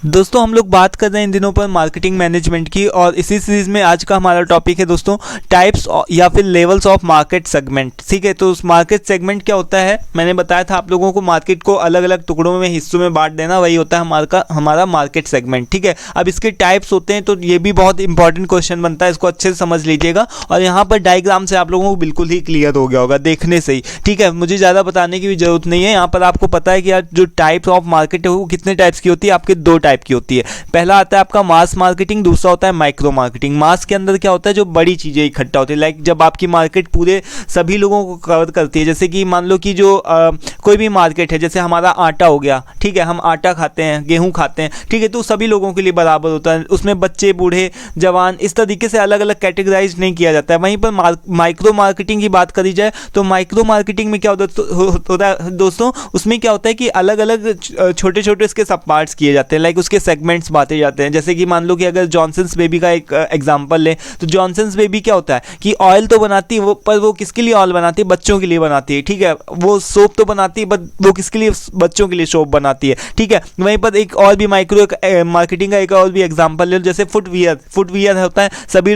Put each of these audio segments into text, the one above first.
दोस्तों हम लोग बात कर रहे हैं इन दिनों पर मार्केटिंग मैनेजमेंट की, और इसी सीरीज में आज का हमारा टॉपिक है दोस्तों टाइप्स या फिर लेवल्स ऑफ मार्केट सेगमेंट। ठीक है, तो उस मार्केट सेगमेंट क्या होता है, मैंने बताया था आप लोगों को मार्केट को अलग अलग टुकड़ों में, हिस्सों में बांट देना, वही होता है हमारा मार्केट सेगमेंट। ठीक है, अब इसके टाइप्स होते हैं, तो ये भी बहुत इंपॉर्टेंट क्वेश्चन बनता है, इसको अच्छे से समझ लीजिएगा। और यहाँ पर डायग्राम से आप लोगों को बिल्कुल ही क्लियर हो गया होगा देखने से ही। ठीक है, मुझे ज़्यादा बताने की भी जरूरत नहीं है, यहाँ पर आपको पता है कि यार जो टाइप्स ऑफ मार्केट है वो कितने टाइप्स की होती है, आपके दो टाइप की होती है। पहला आता है आपका मास मार्केटिंग, दूसरा होता है माइक्रो मार्केटिंग। मास के अंदर क्या होता है, जो बड़ी चीज़ें इकट्ठा होती है, लाइक जब आपकी मार्केट पूरे सभी लोगों को कवर करती है। जैसे कि मान लो कि जो कोई भी मार्केट है, जैसे हमारा आटा हो गया, ठीक है, हम आटा खाते हैं, गेहूं खाते हैं, ठीक है, तो सभी लोगों के लिए बराबर होता है, उसमें बच्चे, बूढ़े, जवान, इस तरीके से अलग अलग कैटेगराइज नहीं किया जाता है। वहीं पर माइक्रो मार्केटिंग की बात करी जाए तो माइक्रो मार्केटिंग में क्या होता है दोस्तों, उसमें क्या होता है कि अलग अलग छोटे छोटे उसके सब पार्ट्स किए जाते हैं, लाइक उसके सेगमेंट्स बांटे जाते हैं। जैसे कि मान लो कि अगर जॉनसन्स बेबी का एक एग्जांपल लें, तो जॉनसन्स बेबी क्या होता है कि ऑयल तो बनाती है वो, पर वो किसके लिए ऑयल बनाती है, बच्चों के लिए बनाती है। ठीक है, वो सोप तो बनाती है, बट वो किसके लिए, बच्चों के लिए सोप बनाती है। ठीक है, वहीं पर एक और भी माइक्रो मार्केटिंग का एक और भी एग्जांपल ले लो, जैसे फुटवियर होता है, सभी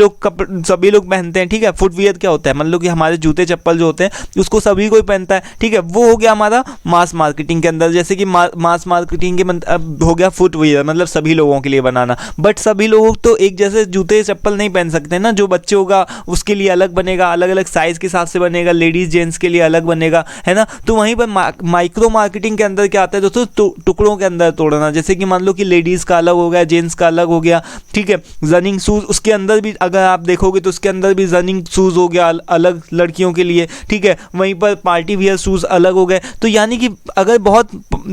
लोग पहनते हैं। ठीक है, फुटवियर क्या होता है, मान लो कि हमारे जूते चप्पल जो होते हैं उसको सभी कोई पहनता है। ठीक है, वो हो गया हमारा मास मार्केटिंग के अंदर। जैसे कि मास मार्केटिंग के हो गया फुटवियर, मतलब सभी लोगों के लिए बनाना, बट सभी लोग तो एक जैसे जूते चप्पल नहीं पहन सकते ना। जो बच्चे होगा उसके लिए अलग बनेगा, अलग अलग साइज के हिसाब से बनेगा, लेडीज जेंट्स के लिए अलग बनेगा, है ना। तो वहीं पर माइक्रो मार्केटिंग के अंदर क्या आता है दोस्तों, टुकड़ों के अंदर तोड़ना। जैसे कि मान लो कि लेडीज का अलग हो गया, जेंट्स का अलग हो गया। ठीक है, रनिंग शूज, उसके अंदर भी अगर आप देखोगे तो उसके अंदर भी रनिंग शूज हो गया अलग लड़कियों के लिए। ठीक है, वहीं पर पार्टी वियर शूज अलग हो गए। तो यानी कि अगर बहुत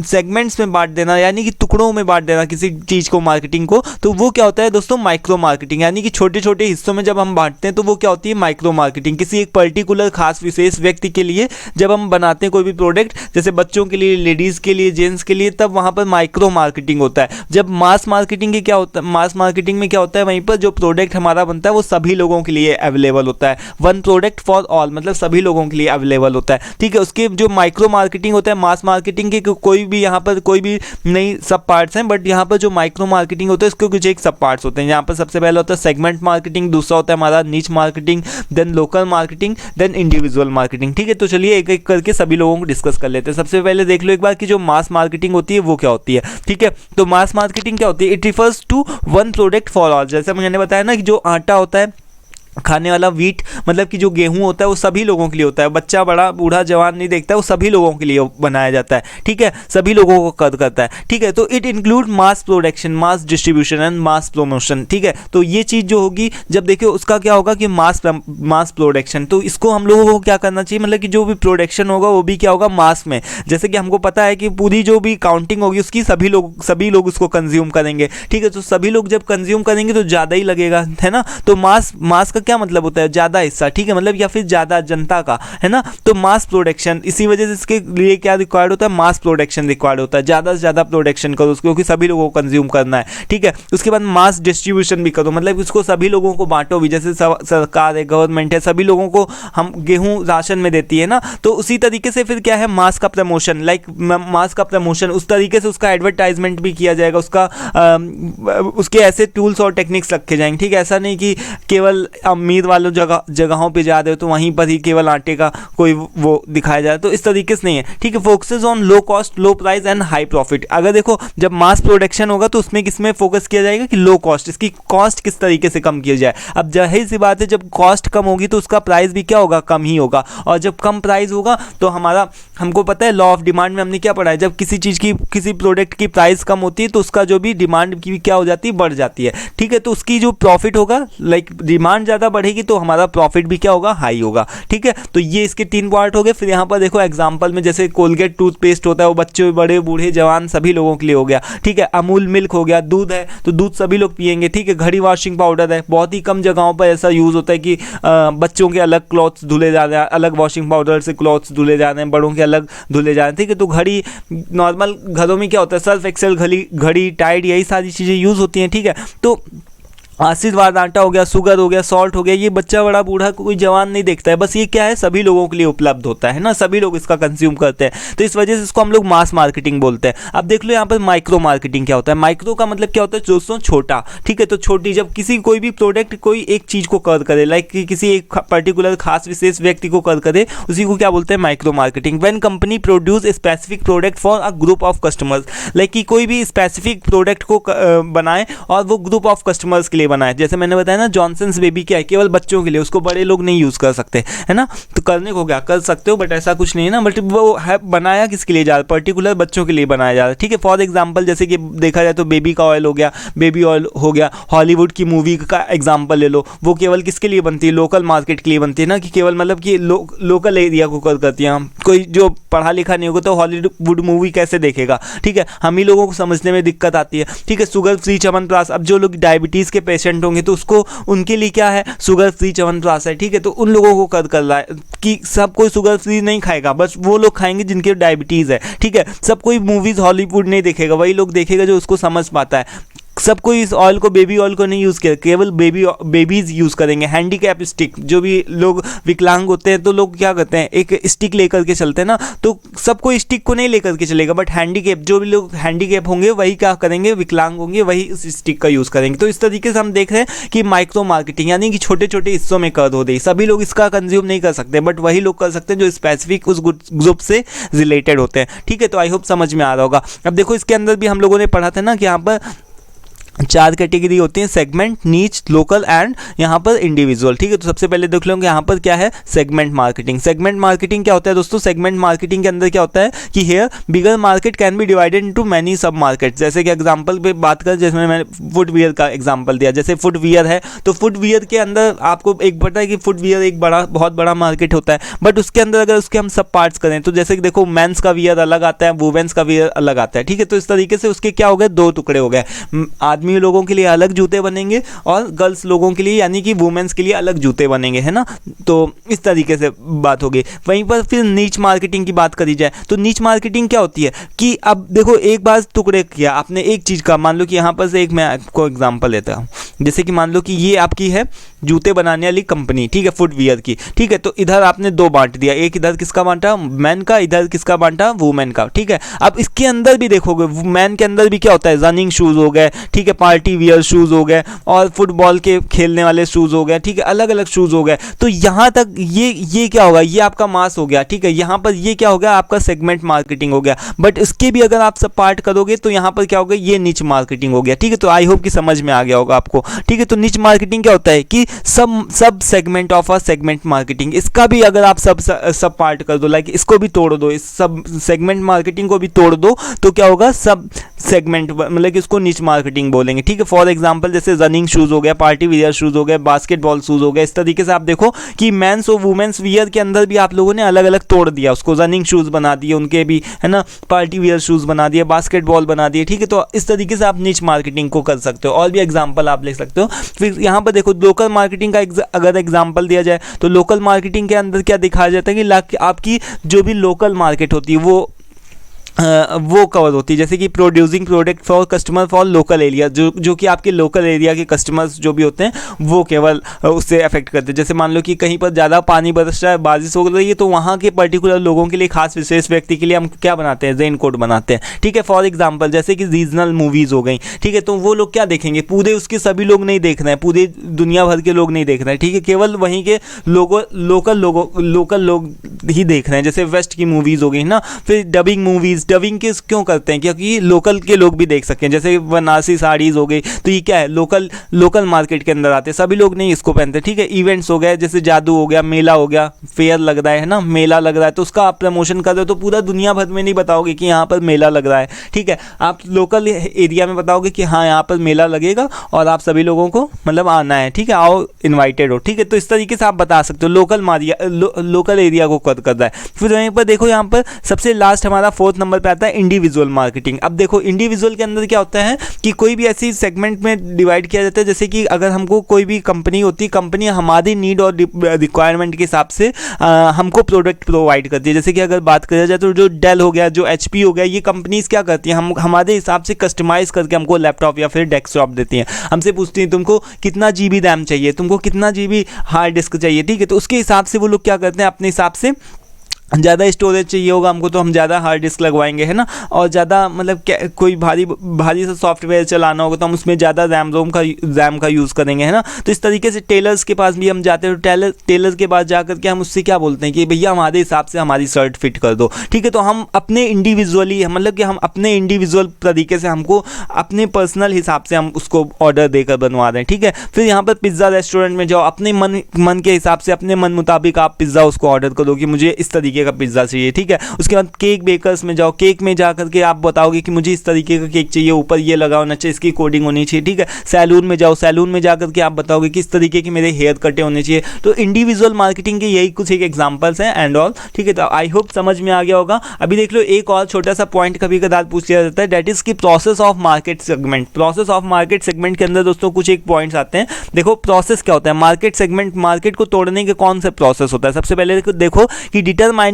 सेगमेंट्स में बांट देना, यानी कि टुकड़ों में बांट देना किसी चीज को, मार्केटिंग को, तो वो क्या होता है दोस्तों, माइक्रो मार्केटिंग। यानी कि छोटे छोटे हिस्सों में जब हम बांटते हैं तो वो क्या होती है, माइक्रो मार्केटिंग। किसी एक पर्टिकुलर खास विशेष व्यक्ति के लिए जब हम बनाते हैं कोई भी प्रोडक्ट, जैसे बच्चों के लिए, लेडीज के लिए, जेंट्स के लिए, तब वहां पर माइक्रो मार्केटिंग होता है। जब मास मार्केटिंग क्या होता है, मास मार्केटिंग में क्या होता है, वहीं पर जो प्रोडक्ट हमारा बनता है वो सभी लोगों के लिए अवेलेबल होता है। वन प्रोडक्ट फॉर ऑल, मतलब सभी लोगों के लिए अवेलेबल होता है। ठीक है, उसके जो माइक्रो मार्केटिंग होता है, मास मार्केटिंग के कोई भी यहाँ पर कोई भी नई सब पार्ट्स हैं, बट यहाँ पर जो माइक्रो मार्केटिंग होता है इसके कुछ एक सब पार्ट्स होते हैं। यहाँ पर सबसे पहले होता है सेगमेंट मार्केटिंग, दूसरा होता है हमारा niche marketing, then local marketing, then individual marketing. ठीक है, तो चलिए एक एक करके सभी लोगों को डिस्कस कर लेते हैं। सबसे पहले देख लो एक बार कि जो मास मार्केटिंग होती है वो क्या होती है। ठीक है, तो मास मार्केटिंग क्या होती है, it refers to one product for all. जैसे मैंने बताया ना कि जो आटा होता है खाने वाला, वीट मतलब कि जो गेहूं होता है वो सभी लोगों के लिए होता है, बच्चा, बड़ा, बूढ़ा, जवान नहीं देखता, वो सभी लोगों के लिए बनाया जाता है। ठीक है, सभी लोगों को कवर करता है। ठीक है, तो it include mass production, mass distribution and mass promotion. ठीक है, तो ये चीज़ जो होगी, जब देखिए उसका क्या होगा कि मास प्रोडक्शन, तो इसको हम लोगों को क्या करना चाहिए, मतलब कि जो भी प्रोडक्शन होगा वो भी क्या होगा, मास में। जैसे कि हमको पता है कि पूरी जो भी काउंटिंग होगी उसकी सभी लोग उसको कंज्यूम करेंगे। ठीक है, तो सभी लोग जब कंज्यूम करेंगे तो ज़्यादा ही लगेगा, है ना। तो मास का क्या मतलब होता है, ज्यादा हिस्सा। ठीक है, मतलब या फिर ज्यादा जनता का, है ना। तो मास प्रोडक्शन, इसी वजह से इसके लिए क्या रिक्वायर्ड होता है, मास प्रोडक्शन रिक्वायर्ड होता है। ज्यादा से ज्यादा प्रोडक्शन करो उसको, क्योंकि सभी लोगों को कंज्यूम करना है। ठीक है, उसके बाद मास डिस्ट्रीब्यूशन भी करो, मतलब उसको सभी लोगों को बांटो भी। जैसे सरकार है, गवर्नमेंट है, सभी लोगों को हम गेहूं राशन में देती है ना, तो उसी तरीके से फिर क्या है, मास का प्रमोशन, लाइक मास का प्रमोशन, उस तरीके से उसका एडवर्टाइजमेंट भी किया जाएगा, उसके ऐसे टूल्स और टेक्निक्स रखे जाएंगे। ठीक है, ऐसा नहीं कि केवल अमीर वालों जगहों पे जा रहे हो तो वहीं पर ही केवल आटे का कोई वो दिखाया जाए, तो इस तरीके से नहीं है। ठीक है, focuses on low cost, low price and high profit. अगर देखो जब मास प्रोडक्शन होगा तो उसमें किसमें फोकस किया जाएगा कि लो कॉस्ट, इसकी कॉस्ट किस तरीके से कम किया जाए। अब जाहिर सी बात है, जब कॉस्ट कम होगी तो उसका प्राइस भी क्या होगा, कम ही होगा। और जब कम प्राइस होगा तो हमको पता है लॉ ऑफ डिमांड में हमने क्या पढ़ा है, जब किसी चीज़ की, किसी प्रोडक्ट की प्राइस कम होती है तो उसका जो भी डिमांड की क्या हो जाती है, बढ़ जाती है। ठीक है, तो उसकी जो प्रॉफिट होगा, लाइक डिमांड ज़्यादा बढ़ेगी तो हमारा प्रॉफिट भी क्या होगा, हाई होगा। ठीक है, तो ये इसके 3 पार्ट हो गए। फिर यहाँ पर देखो एग्जांपल में, जैसे कोलगेट टूथपेस्ट होता है वो बच्चे, बड़े, बूढ़े, जवान सभी लोगों के लिए हो गया। ठीक है, अमूल मिल्क हो गया, दूध है तो दूध सभी लोग पियेंगे। ठीक है, घड़ी वॉशिंग पाउडर है, बहुत ही कम जगहों पर ऐसा यूज़ होता है कि बच्चों के अलग क्लॉथ्स धुले जा रहे हैं, अलग वॉशिंग पाउडर से क्लॉथ्स धुले जा रहे हैं, बड़ों के अलग धुले जा रहे हैं। ठीक है, तो घड़ी नॉर्मल घरों में क्या होता है, सर्फ एक्सेल घड़ी, टाइड, यही सारी चीज़ें यूज़ होती हैं। ठीक है, तो आशीर्वाद आटा हो गया, शुगर हो गया, सॉल्ट हो गया, ये बच्चा बड़ा बूढ़ा कोई जवान नहीं देखता है, बस ये क्या है सभी लोगों के लिए उपलब्ध होता है ना, सभी लोग इसका कंज्यूम करते हैं, तो इस वजह से इसको हम लोग मास मार्केटिंग बोलते हैं। अब देख लो यहाँ पर माइक्रो मार्केटिंग क्या होता है। माइक्रो का मतलब क्या होता है दोस्तों, छोटा, ठीक है। तो छोटी, जब किसी कोई भी प्रोडक्ट कोई एक चीज़ को कवर करे, लाइक कि किसी एक पर्टिकुलर खास विशेष व्यक्ति को कवर करे, उसी को क्या बोलते हैं micro marketing. When company produce specific product for a group of customers, like कि कोई भी स्पेसिफिक प्रोडक्ट को बनाए और वो ग्रुप ऑफ कस्टमर्स के लिए बनाए। जैसे मैंने बताया ना जॉनसन्स बेबी क्या है, केवल बच्चों के लिए, उसको बड़े लोग नहीं यूज़ कर सकते, है ना। तो करने को क्या कर सकते हो, बट ऐसा कुछ नहीं है ना, बट वो है बनाया किसके लिए जा रहा है, पर्टिकुलर बच्चों के लिए बनाया जा रहा है, ठीक है। फॉर एग्जांपल जैसे कि देखा जाए तो बेबी का ऑयल हो गया, बेबी ऑयल हो गया, हॉलीवुड की मूवी का एग्जांपल ले लो, वो केवल किसके लिए बनती है, लोकल मार्केट के लिए बनती है ना, कि केवल मतलब कि लोकल एरिया को कर करती हैं। कोई जो पढ़ा लिखा नहीं होगा तो हॉलीवुड मूवी कैसे देखेगा, ठीक है, हम ही लोगों को समझने में दिक्कत आती है, ठीक है। शुगर फ्री च्यवनप्राश, अब जो लोग डायबिटीज़ के पेशेंट होंगे तो उसको उनके लिए क्या है, शुगर फ्री च्यवनप्राश है, ठीक है। तो उन लोगों को कर रहा है कि सब कोई शुगर फ्री नहीं खाएगा, बस वो लोग खाएंगे जिनके डायबिटीज़ है, ठीक है। सब कोई मूवीज़ हॉलीवुड नहीं देखेगा, वही लोग देखेगा जो उसको समझ पाता है। सब कोई इस ऑयल को, बेबी ऑयल को नहीं यूज़ किया, केवल बेबीज़ यूज़ करेंगे। हैंडीकैप स्टिक, जो भी लोग विकलांग होते हैं तो लोग क्या करते हैं, एक स्टिक लेकर के चलते हैं ना, तो सबको स्टिक को नहीं लेकर के चलेगा, बट हैंडीकैप, जो भी लोग हैंडीकैप होंगे वही क्या करेंगे, विकलांग होंगे, वही उस स्टिक का यूज़ करेंगे। तो इस तरीके से हम देख रहे हैं कि माइक्रो मार्केटिंग यानी कि छोटे छोटे हिस्सों में कर हो रही, सभी लोग इसका कंज्यूम नहीं कर सकते, बट वही लोग कर सकते हैं जो स्पेसिफिक उस ग्रुप से रिलेटेड होते हैं, ठीक है। तो आई होप समझ में आ रहा होगा। अब देखो इसके अंदर भी हम लोगों ने पढ़ा था ना कि यहाँ पर 4 कैटेगरी होती हैं, सेगमेंट, नीच, लोकल एंड यहाँ पर इंडिविजुअल, ठीक है। तो सबसे पहले देख लेंगे यहाँ पर क्या है, सेगमेंट मार्केटिंग। सेगमेंट मार्केटिंग क्या होता है दोस्तों, सेगमेंट मार्केटिंग के अंदर क्या होता है कि here bigger market can be divided into many sub market. जैसे कि एग्जांपल पे बात करें, जैसे मैंने फुटवियर का एग्जांपल दिया, जैसे फुटवियर है तो फुटवियर के अंदर आपको एक पता है कि फुटवियर एक बहुत बड़ा मार्केट होता है, बट उसके अंदर अगर उसके हम सब पार्ट्स करें तो जैसे कि देखो मेंस का वियर अलग आता है, वुमेन्स का वियर अलग आता है, ठीक है। तो इस तरीके से उसके क्या हो गए, 2 टुकड़े हो गए, आदमी लोगों के लिए अलग जूते बनेंगे और गर्ल्स लोगों के लिए यानी कि वुमेन्स के लिए अलग जूते बनेंगे, है ना। तो इस तरीके से बात हो गई। वहीं पर फिर नीच मार्केटिंग की बात करी जाए तो नीच मार्केटिंग क्या होती है कि अब देखो एक बार टुकड़े किया आपने एक चीज़ का, मान लो कि यहाँ पर से एक मैं आपको एग्जांपल देता हूँ, जैसे कि मान लो कि ये आपकी है जूते बनाने वाली कंपनी, ठीक है, फुटवियर की, ठीक है। तो इधर आपने 2 बांट दिया, एक इधर किसका बांटा, मैन का, इधर किसका बांटा, वुमेन का, ठीक है। अब इसके अंदर भी देखोगे मैन के अंदर भी क्या होता है, रनिंग शूज़ हो गए, ठीक है, पार्टी वियर शूज़ हो गए और फुटबॉल के खेलने वाले शूज़ हो गए, ठीक है, अलग अलग शूज़ हो गए। तो यहाँ तक ये क्या होगा, ये आपका मास हो गया, ठीक है। यहाँ पर ये क्या हो गया, आपका सेगमेंट मार्केटिंग हो गया, बट इसके भी अगर आप सब पार्ट करोगे तो यहाँ पर क्या होगा, ये निच मार्केटिंग हो गया, ठीक है। तो आई होप कि समझ में आ गया होगा आपको, ठीक है। तो निच मार्केटिंग क्या होता है कि सब segment of a segment marketing, इसका भी अगर आप सब पार्ट कर दो, लाइक इसको भी तोड़ दो, इस सब सेगमेंट मार्केटिंग को भी तोड़ दो तो क्या होगा, सब सेगमेंट मतलब कि इसको निच मार्केटिंग बोलेंगे, ठीक है। फॉर एग्जांपल जैसे रनिंग शूज़ हो गया, पार्टी वियर शूज़ हो गए, बास्केटबॉल शूज़ हो गए, इस तरीके से आप देखो कि मेंस और वुमेन्स वियर के अंदर भी आप लोगों ने अलग अलग तोड़ दिया उसको, रनिंग शूज़ बना दिए उनके भी, है ना, पार्टी वियर शूज़ बना दिए, बास्केटबॉल बना दिए, ठीक है। तो इस तरीके से आप निच मार्केटिंग को कर सकते हो, और भी एग्जाम्पल आप ले सकते हो। फिर यहाँ पर देखो लोकल मार्केटिंग का अगर एग्जाम्पल दिया जाए तो लोकल मार्केटिंग के अंदर क्या दिखाया जाता है कि आपकी जो भी लोकल मार्केट होती है वो कवर होती है, जैसे कि producing product for customer for local area, जो कि आपके लोकल एरिया के कस्टमर्स जो भी होते हैं वो केवल उससे अफेक्ट करते हैं। जैसे मान लो कि कहीं पर ज़्यादा पानी बरस रहा है, बारिश हो रही है, तो वहाँ के पर्टिकुलर लोगों के लिए, खास विशेष व्यक्ति के लिए हम क्या बनाते हैं, रेन कोट बनाते हैं, ठीक है। फॉर एग्जाम्पल जैसे कि रीजनल मूवीज़ हो गई, ठीक है, तो वो लोग क्या देखेंगे, पूरे उसके सभी लोग नहीं देख रहे हैं, पूरी दुनिया भर के लोग नहीं देख रहे हैं, ठीक है, केवल वहीं के लोकल लोग ही देख रहे हैं। जैसे वेस्ट की मूवीज़ हो गई ना, फिर डबिंग मूवीज़, डबिंग के क्यों करते हैं, क्योंकि लोकल के लोग भी देख सकें। जैसे बनारसी साड़ीज़ हो गई, तो ये क्या है, लोकल मार्केट के अंदर आते हैं, सभी लोग नहीं इसको पहनते, ठीक है। इवेंट्स हो गए, जैसे जादू हो गया, मेला हो गया, फेयर लग रहा है ना, मेला लग रहा है, तो उसका आप प्रमोशन कर रहे हो तो पूरा दुनिया भर में नहीं बताओगे कि यहाँ पर मेला लग रहा है, ठीक है। आप लोकल एरिया में बताओगे कि हाँ यहाँ पर मेला लगेगा और आप सभी लोगों को मतलब आना है, ठीक है, आओ, इन्वाइटेड हो, ठीक है। तो इस तरीके से आप बता सकते हो लोकल एरिया को कर रहा है। फिर वहीं पर देखो, यहाँ पर सबसे लास्ट हमारा 4th नंबर नंबर पे आता है इंडिविजुअल मार्केटिंग। अब देखो इंडिविजुअल के अंदर क्या होता है कि कोई भी ऐसी सेगमेंट में डिवाइड किया जाता है, जैसे कि अगर हमको कोई भी कंपनी होती है, कंपनी हमारी नीड और रिक्वायरमेंट के हिसाब से हमको प्रोडक्ट प्रोवाइड करती है। जैसे कि अगर बात करें जाए तो जो डेल हो गया, जो HP हो गया, ये कंपनीज क्या करती हैं, हम हमारे हिसाब से कस्टमाइज करके हमको लैपटॉप या फिर डेस्कटॉप देती हैं। हमसे पूछती हैं तुमको कितना GB रैम चाहिए, तुमको कितना GB हार्ड डिस्क चाहिए, ठीक है। तो उसके हिसाब से वो लोग क्या करते हैं, अपने हिसाब से ज़्यादा स्टोरेज चाहिए होगा हमको तो हम ज़्यादा हार्ड डिस्क लगवाएंगे, है ना। और ज़्यादा मतलब कोई भारी सा सॉफ्टवेयर चलाना होगा तो हम उसमें ज़्यादा रैम का यूज़ करेंगे, है ना। तो इस तरीके से टेलर्स के पास भी हम जाते हैं, तो टेलर के पास जा करके हम उससे क्या बोलते हैं कि भैया हमारे हिसाब से हमारी शर्ट फिट कर दो, ठीक है। तो हम अपने इंडिविजुअली मतलब कि हम अपने इंडिविजुअल तरीके से हमको अपने पर्सनल हिसाब से हम उसको ऑर्डर देकर बनवा दें, ठीक है। फिर यहाँ पर पिज़्ज़ा रेस्टोरेंट में जाओ, अपने मन के हिसाब से अपने मन मुताबिक आप पिज़्ज़ा उसको ऑर्डर करो कि मुझे इस तरीके का पिज्जा चाहिए, ठीक है। उसके बाद केक बेकर्स में जाओ, केक में जा करके आप बताओगे कि मुझे इस तरीके का केक चाहिए, ऊपर ये लगा होना चाहिए, इसकी कोडिंग होनी चाहिए, ठीक है। सैलून में जाओ, सैलून में जा करके आप बताओगे कि इस तरीके के मेरे हेयर कटे होने चाहिए। तो इंडिविजुअल मार्केटिंग के यही कुछ एक एग्जांपल्स हैं एंड ऑल, ठीक है। तो आई होप समझ में आ गया होगा। अभी देख लो एक और छोटा सा पॉइंट कभी कदार पूछ लिया जाता है, दैट इज की process of market segment. Process of market segment के अंदर दोस्तों कुछ एक पॉइंट्स आते हैं। देखो प्रोसेस क्या होता है, मार्केट सेगमेंट, मार्केट को तोड़ने के कौन सा प्रोसेस होता है। सबसे पहले देखो कि डिटरमाइनिंग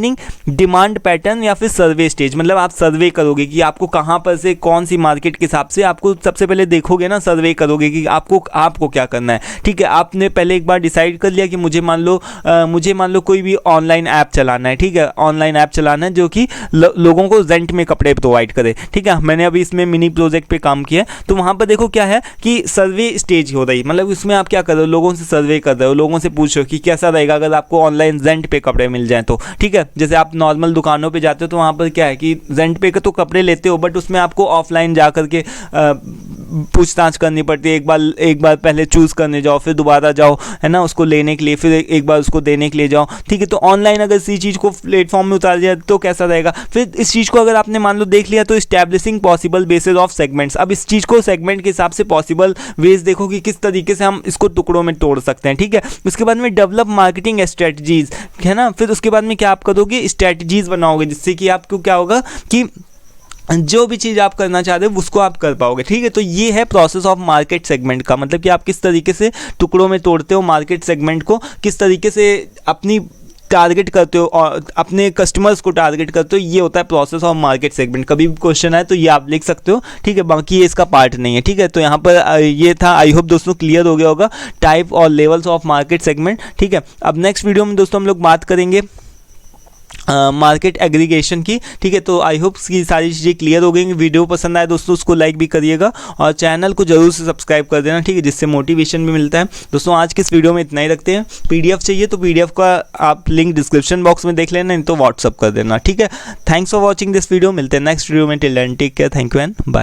डिमांड पैटर्न या फिर सर्वे स्टेज, मतलब आप सर्वे करोगे कि आपको कहाँ पर से कौन सी मार्केट के हिसाब से आपको सबसे पहले देखोगे ना, सर्वे करोगे कि आपको क्या करना है, ठीक है। आपने पहले एक बार डिसाइड कर लिया कि मुझे मान लो कोई भी ऑनलाइन ऐप चलाना है, ठीक है। ऑनलाइन ऐप चलाना है जो कि लोगों को रेंट में कपड़े प्रोवाइड करे, ठीक है। मैंने अभी इसमें मिनी प्रोजेक्ट पे काम किया है। तो वहाँ पर देखो क्या है कि सर्वे स्टेज हो रही, मतलब इसमें आप क्या कर रहे हो, लोगों से सर्वे कर रहे हो, लोगों से पूछो कि कैसा रहेगा अगर आपको ऑनलाइन रेंट पे कपड़े मिल जाए तो, ठीक है। जैसे आप नॉर्मल दुकानों पे जाते हो तो वहाँ पर क्या है कि रेंट पे का तो कपड़े लेते हो, बट उसमें आपको ऑफलाइन जा करके पूछताछ करनी पड़ती है। एक बार पहले चूज़ करने जाओ, फिर दोबारा जाओ, है ना, उसको लेने के लिए, फिर एक बार उसको देने के लिए जाओ, ठीक है। तो ऑनलाइन अगर इसी चीज़ को प्लेटफॉर्म में उतार दिया तो कैसा रहेगा। फिर इस चीज़ को अगर आपने मान लो देख लिया तो establishing possible basis of segments. अब इस चीज़ को सेगमेंट के हिसाब से पॉसिबल वेज देखो कि किस तरीके से हम इसको टुकड़ों में तोड़ सकते हैं, ठीक है। उसके बाद में डेवलप मार्केटिंग स्ट्रेटजीज, है ना। फिर उसके बाद में क्या आप करोगे, स्ट्रेटजीज बनाओगे, जिससे कि आपको क्या होगा कि जो भी चीज़ आप करना चाहते हो उसको आप कर पाओगे, ठीक है। तो ये है प्रोसेस ऑफ मार्केट सेगमेंट का, मतलब कि आप किस तरीके से टुकड़ों में तोड़ते हो मार्केट सेगमेंट को, किस तरीके से अपनी टारगेट करते हो और अपने कस्टमर्स को टारगेट करते हो। ये होता है प्रोसेस ऑफ मार्केट सेगमेंट। कभी भी क्वेश्चन आए तो ये आप लिख सकते हो, ठीक है। बाकी ये इसका पार्ट नहीं है, ठीक है। तो यहाँ पर ये था, आई होप दोस्तों क्लियर हो गया होगा टाइप और लेवल्स ऑफ मार्केट सेगमेंट, ठीक है। अब नेक्स्ट वीडियो में दोस्तों हम लोग बात करेंगे मार्केट एग्रीगेशन की, ठीक है। तो आई होप की सारी चीज़ें क्लियर हो गई। वीडियो पसंद आए दोस्तों उसको लाइक भी करिएगा और चैनल को जरूर से सब्सक्राइब कर देना, ठीक है, जिससे मोटिवेशन भी मिलता है। दोस्तों आज के इस वीडियो में इतना ही रखते हैं। PDF चाहिए तो PDF का आप लिंक डिस्क्रिप्शन बॉक्स में देख लेना, नहीं तो व्हाट्सअप कर देना, ठीक है। Thanks for watching this video. मिलते हैं नेक्स्ट वीडियो में। Till then take care, thank you and bye.